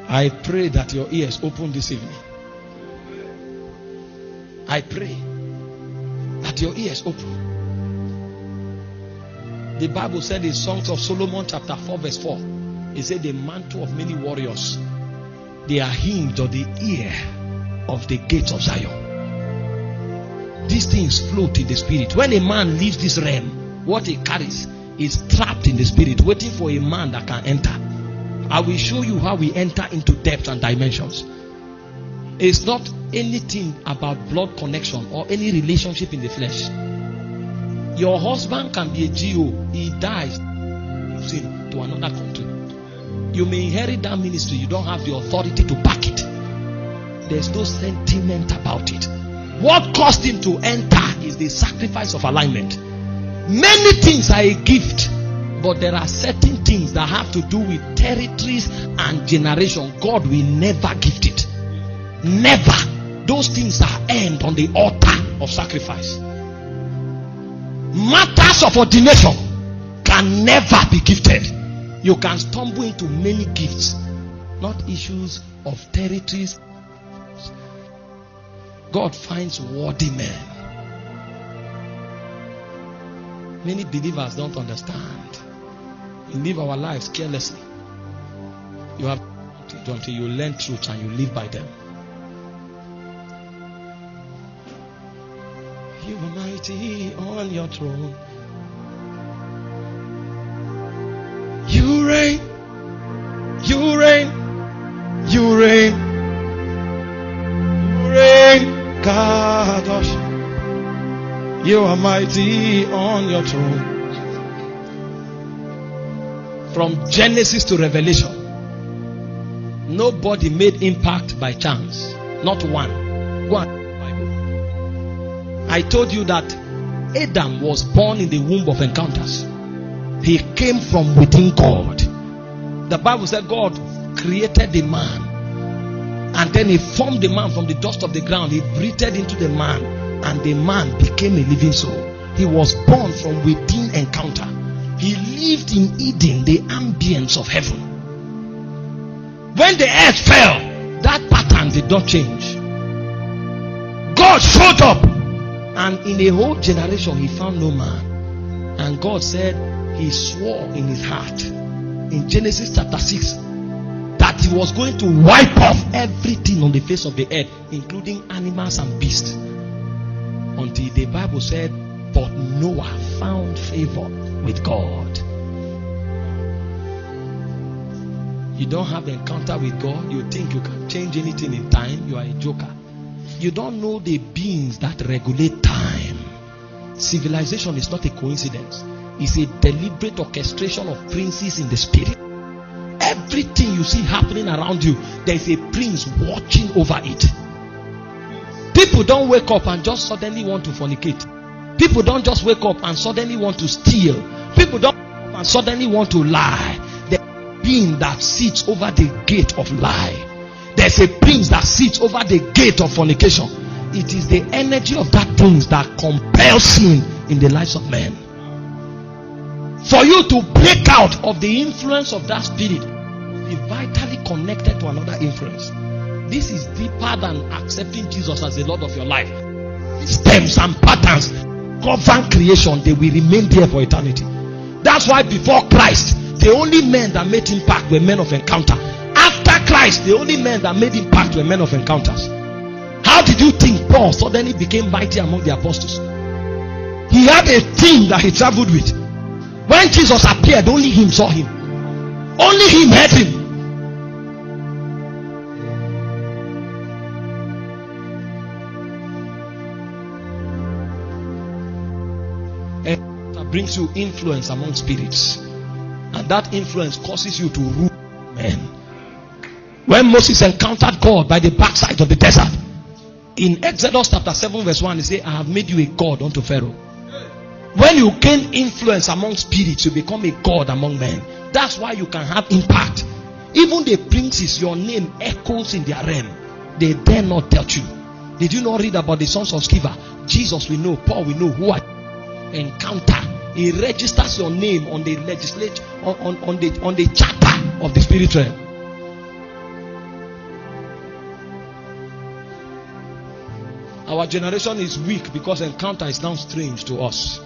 I pray that your ears open this evening. I pray that your ears open. The Bible said in Songs of Solomon chapter 4 verse 4, it said the mantle of many warriors, they are hinged on the ear of the gates of Zion. These things float in the spirit. When a man leaves this realm, what he carries is trapped in the spirit, waiting for a man that can enter. I will show you how we enter into depth and dimensions. It's not anything about blood connection or any relationship in the flesh. Your husband can be a GO. He dies to another country. You may inherit that ministry. You don't have the authority to back it. There's no sentiment about it. What caused him to enter is the sacrifice of alignment. Many things are a gift, but there are certain things that have to do with territories and generation. God will never gift it. Never. Those things are earned on the altar of sacrifice. Matters of ordination can never be gifted. You can stumble into many gifts, not issues of territories. God finds worthy men. Many believers don't understand. We live our lives carelessly. You have to until you learn truth and you live by them. You are mighty on your throne. You reign. You reign. You reign. You reign. Kadosh. You are mighty on your throne. From Genesis to Revelation, nobody made impact by chance. Not one. One. I told you that Adam was born in the womb of encounters. He came from within God. The Bible said God created the man, and then he formed the man from the dust of the ground. He breathed into the man, and the man became a living soul. He was born from within encounter. He lived in Eden, the ambience of heaven. When the earth fell, that pattern did not change. God showed up, and in a whole generation he found no man. And God said he swore in his heart in Genesis chapter 6 that he was going to wipe off everything on the face of the earth, including animals and beasts, until the Bible said, but Noah found favor with God. You don't have an encounter with God, you think you can change anything in time, you are a joker. You don't know the beings that regulate time. Civilization is not a coincidence. It's a deliberate orchestration of princes in the spirit. Everything you see happening around you, there is a prince watching over it. People don't wake up and just suddenly want to fornicate. People don't just wake up and suddenly want to steal. People don't wake up and suddenly want to lie. There's a being that sits over the gate of lie. There's a prince that sits over the gate of fornication. It is the energy of that prince that compels sin in the lives of men. For you to break out of the influence of that spirit, be vitally connected to another influence. This is deeper than accepting Jesus as the Lord of your life. Systems and patterns govern creation. They will remain there for eternity. That's why before Christ, the only men that made impact were men of encounter. After Christ, the only men that made impact were men of encounters. How did you think Paul suddenly became mighty among the apostles? He had a team that he traveled with. When Jesus appeared, only him saw him. Only him heard him. And that brings you influence among spirits. And that influence causes you to rule men. When Moses encountered God by the backside of the desert, in Exodus chapter 7 verse 1, he said, I have made you a god unto Pharaoh. When you gain influence among spirits, you become a god among men. That's why you can have impact. Even the princes, your name echoes in their realm. They dare not touch you. Did you not read about the sons of Sceva? Jesus will know, Paul will know who are encounter. He registers your name on the legislature, on the charter of the spirit realm. Our generation is weak because encounter is now strange to us.